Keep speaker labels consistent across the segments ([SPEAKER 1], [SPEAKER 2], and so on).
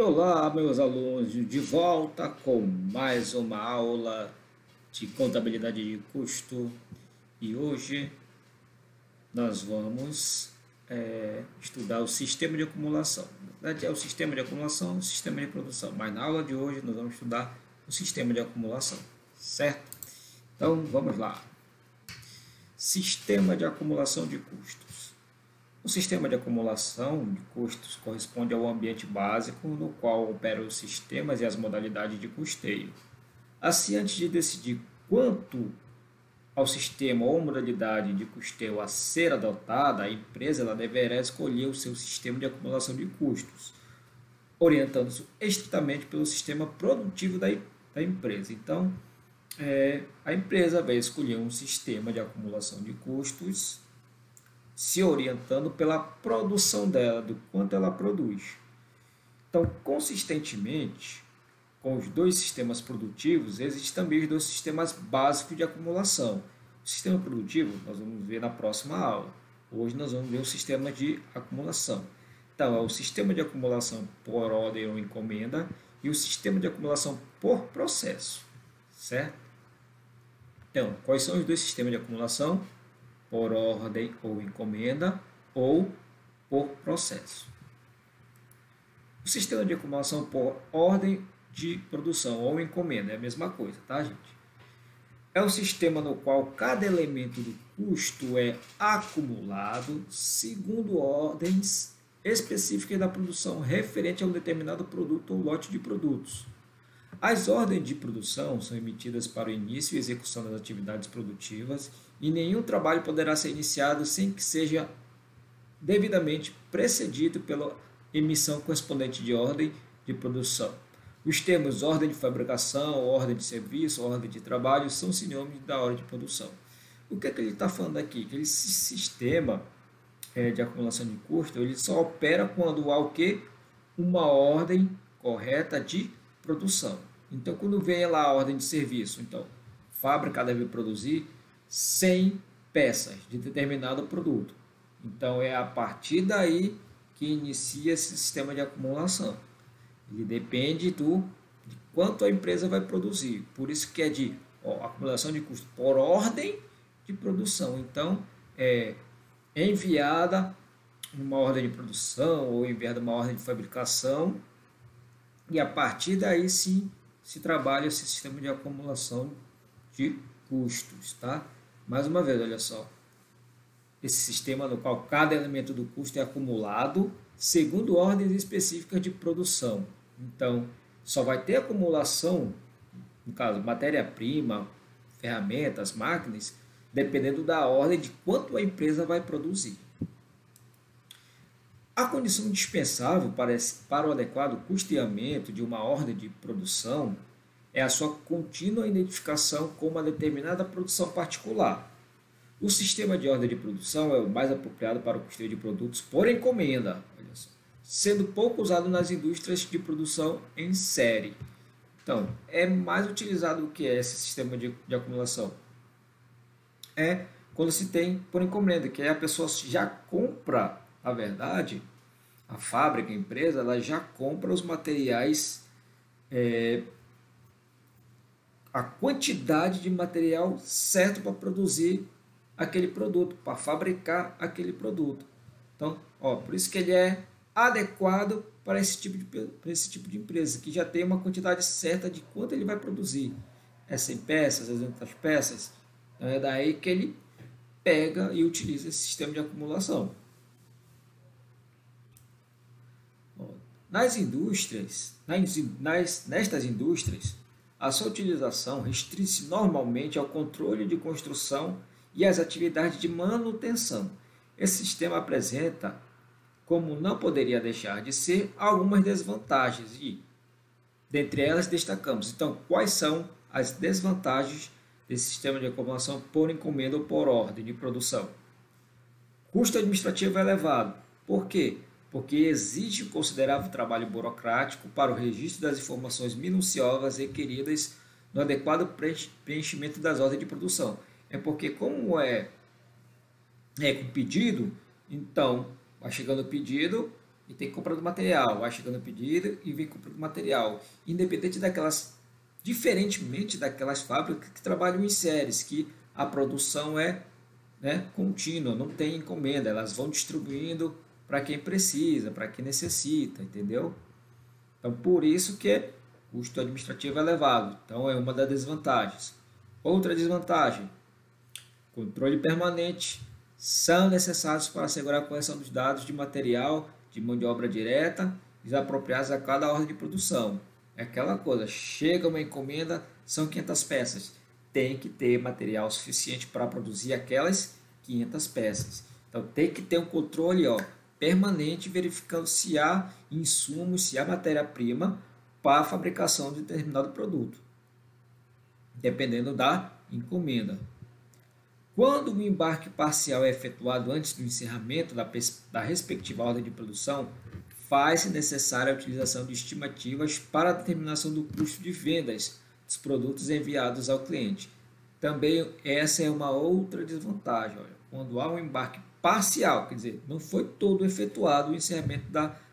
[SPEAKER 1] Olá, meus alunos, de volta com mais uma aula de contabilidade de custo e hoje nós vamos estudar o sistema de acumulação. Na verdade, é o sistema de acumulação e o sistema de produção, mas na aula de hoje nós vamos estudar o sistema de acumulação, certo? Então vamos lá. Sistema de acumulação de custos. O sistema de acumulação de custos corresponde ao ambiente básico no qual operam os sistemas e as modalidades de custeio. Assim, antes de decidir quanto ao sistema ou modalidade de custeio a ser adotada, a empresa ela deverá escolher o seu sistema de acumulação de custos, orientando-se estritamente pelo sistema produtivo da empresa. Então, a empresa vai escolher um sistema de acumulação de custos se orientando pela produção dela, do quanto ela produz. Então, consistentemente, com os dois sistemas produtivos, existem também os dois sistemas básicos de acumulação. O sistema produtivo nós vamos ver na próxima aula. Hoje nós vamos ver o sistema de acumulação. Então, é o sistema de acumulação por ordem ou encomenda e o sistema de acumulação por processo, certo? Então, quais são os dois sistemas de acumulação? Por ordem ou encomenda ou por processo. O sistema de acumulação por ordem de produção ou encomenda é a mesma coisa, tá, gente? É o sistema no qual cada elemento do custo é acumulado segundo ordens específicas da produção referente a um determinado produto ou lote de produtos. As ordens de produção são emitidas para o início e execução das atividades produtivas e nenhum trabalho poderá ser iniciado sem que seja devidamente precedido pela emissão correspondente de ordem de produção. Os termos ordem de fabricação, ordem de serviço, ordem de trabalho são sinônimos da ordem de produção. O que é que ele está falando aqui? Que esse sistema de acumulação de custo ele só opera quando há o quê? Uma ordem correta de produção. Então, quando vem lá a ordem de serviço, então, fábrica deve produzir 100 peças de determinado produto. Então, é a partir daí que inicia esse sistema de acumulação. Ele depende de quanto a empresa vai produzir. Por isso que é de acumulação de custo por ordem de produção. Então, é enviada uma ordem de produção ou enviada uma ordem de fabricação e a partir daí sim se trabalha esse sistema de acumulação de custos, tá? Mais uma vez, olha só, esse sistema no qual cada elemento do custo é acumulado segundo ordens específicas de produção. Então, só vai ter acumulação, no caso, matéria-prima, ferramentas, máquinas, dependendo da ordem de quanto a empresa vai produzir. A condição indispensável para o adequado custeamento de uma ordem de produção é a sua contínua identificação com uma determinada produção particular. O sistema de ordem de produção é o mais apropriado para o custeio de produtos por encomenda, olha só, sendo pouco usado nas indústrias de produção em série. Então, é mais utilizado o que é esse sistema de acumulação? É quando se tem por encomenda, que aí a pessoa já compra, na verdade, a fábrica, a empresa, ela já compra os materiais, a quantidade de material certo para produzir aquele produto, para fabricar aquele produto. Então, por isso que ele é adequado para esse tipo de empresa, que já tem uma quantidade certa de quanto ele vai produzir. É 100 peças, 200 peças. Então, é daí que ele pega e utiliza esse sistema de acumulação. Nas indústrias, nestas indústrias, a sua utilização restringe-se normalmente ao controle de construção e às atividades de manutenção. Esse sistema apresenta, como não poderia deixar de ser, algumas desvantagens e, dentre elas, destacamos. Então, quais são as desvantagens desse sistema de acumulação por encomenda ou por ordem de produção? Custo administrativo elevado. Por quê? Porque exige um considerável trabalho burocrático para o registro das informações minuciosas requeridas no adequado preenchimento das ordens de produção. É porque, como é com pedido, então vai chegando o pedido e tem que comprar do material, vai chegando o pedido e vem comprando material, independente daquelas, diferentemente daquelas fábricas que trabalham em séries, que a produção é, né, contínua, não tem encomenda, elas vão distribuindo para quem precisa, para quem necessita, entendeu? Então, por isso que o custo administrativo é elevado. Então, é uma das desvantagens. Outra desvantagem, controle permanente são necessários para assegurar a correção dos dados de material, de mão de obra direta, desapropriados a cada ordem de produção. É aquela coisa, chega uma encomenda, são 500 peças. Tem que ter material suficiente para produzir aquelas 500 peças. Então, tem que ter um controle, permanente, verificando se há insumos, se há matéria-prima para a fabricação de determinado produto, dependendo da encomenda. Quando o embarque parcial é efetuado antes do encerramento da respectiva ordem de produção, faz-se necessária a utilização de estimativas para a determinação do custo de vendas dos produtos enviados ao cliente. Também essa é uma outra desvantagem. Quando há um embarque parcial, quer dizer, não foi todo efetuado o encerramento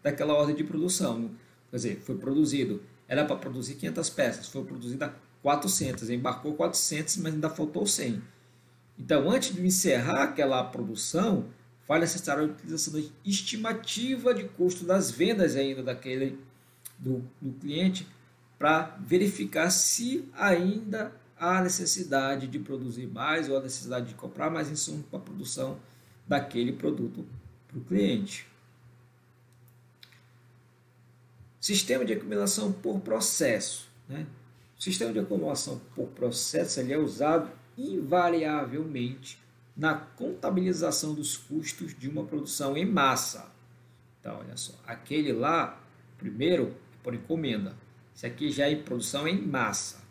[SPEAKER 1] daquela ordem de produção. Quer dizer, foi produzido, era para produzir 500 peças, foi produzida 400, embarcou 400, mas ainda faltou 100. Então, antes de encerrar aquela produção, faz necessária a utilização da estimativa de custo das vendas ainda do cliente para verificar se ainda há necessidade de produzir mais ou a necessidade de comprar mais insumos para a produção daquele produto para o cliente. Sistema de acumulação por processo, né? O sistema de acumulação por processo ele é usado invariavelmente na contabilização dos custos de uma produção em massa. Então, olha só, aquele lá, primeiro, por encomenda. Esse aqui já é em produção em massa.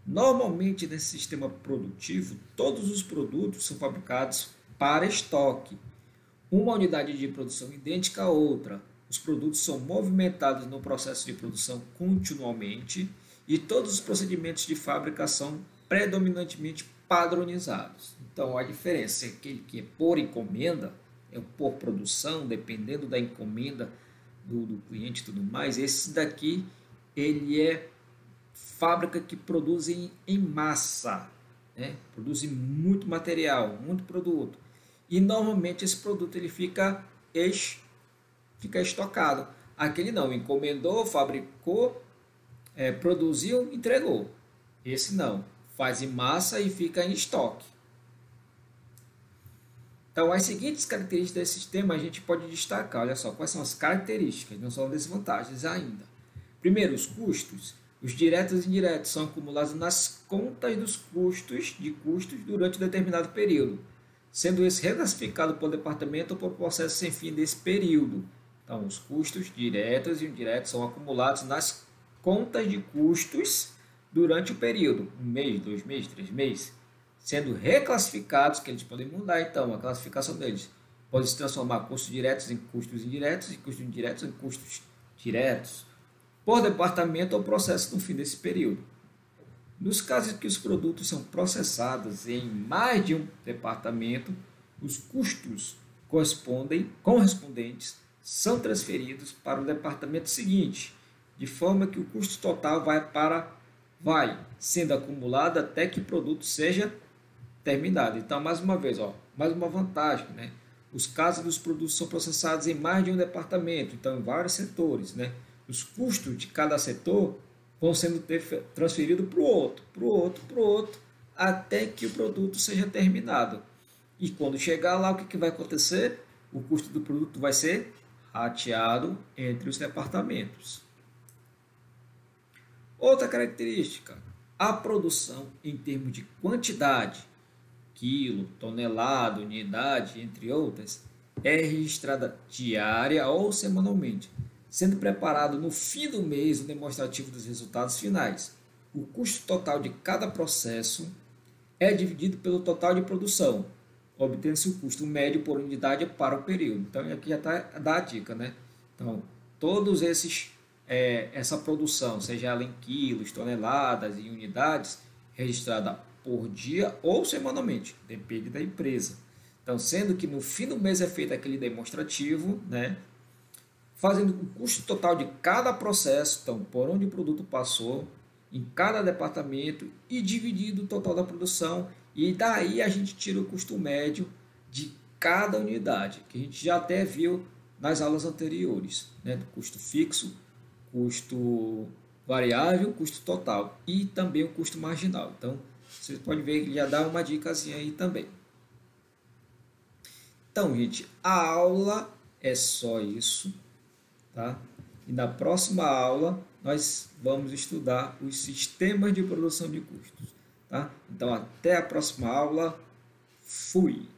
[SPEAKER 1] Normalmente, nesse sistema produtivo, todos os produtos são fabricados para estoque. Uma unidade de produção idêntica à outra. Os produtos são movimentados no processo de produção continuamente e todos os procedimentos de fabricação predominantemente padronizados. Então, a diferença é aquele que é por encomenda, é por produção, dependendo da encomenda do cliente e tudo mais. Esse daqui, ele é fábrica que produz em massa, né? Produz muito material, muito produto. E, normalmente, esse produto ele fica estocado. Aquele não, encomendou, fabricou, produziu, entregou. Esse não, faz em massa e fica em estoque. Então, as seguintes características desse sistema a gente pode destacar. Olha só, quais são as características, não são desvantagens ainda. Primeiro, os custos. Os diretos e indiretos são acumulados nas contas dos custos durante um determinado período, sendo esse reclassificado por departamento ou por processo sem fim desse período. Então, os custos diretos e indiretos são acumulados nas contas de custos durante o período, 1 mês, 2 meses, 3 meses, sendo reclassificados, que eles podem mudar então a classificação deles. Pode se transformar custos diretos em custos indiretos e custos indiretos em custos diretos, por departamento ou processo no fim desse período. Nos casos em que os produtos são processados em mais de um departamento, os custos correspondentes são transferidos para o departamento seguinte, de forma que o custo total vai sendo acumulado até que o produto seja terminado. Então, mais uma vez, mais uma vantagem, né? Os casos dos produtos são processados em mais de um departamento, então em vários setores, né? Os custos de cada setor vão sendo transferidos para o outro, até que o produto seja terminado. E quando chegar lá, o que vai acontecer? O custo do produto vai ser rateado entre os departamentos. Outra característica, a produção em termos de quantidade, quilo, tonelada, unidade, entre outras, é registrada diária ou semanalmente, sendo preparado no fim do mês o demonstrativo dos resultados finais. O custo total de cada processo é dividido pelo total de produção, obtendo-se o custo médio por unidade para o período. Então, aqui já está a dica, né? Então, todos essa produção, seja ela em quilos, toneladas e unidades, registrada por dia ou semanalmente, depende da empresa. Então, sendo que no fim do mês é feito aquele demonstrativo, né? fazendo o custo total de cada processo, então por onde o produto passou, em cada departamento e dividindo o total da produção, e daí a gente tira o custo médio de cada unidade, que a gente já até viu nas aulas anteriores, né, do custo fixo, custo variável, custo total e também o custo marginal. Então, você pode ver que já dá uma dicasinha aí também. Então, gente, a aula é só isso, tá? E na próxima aula nós vamos estudar os sistemas de produção de custos, tá? Então, até a próxima aula. Fui!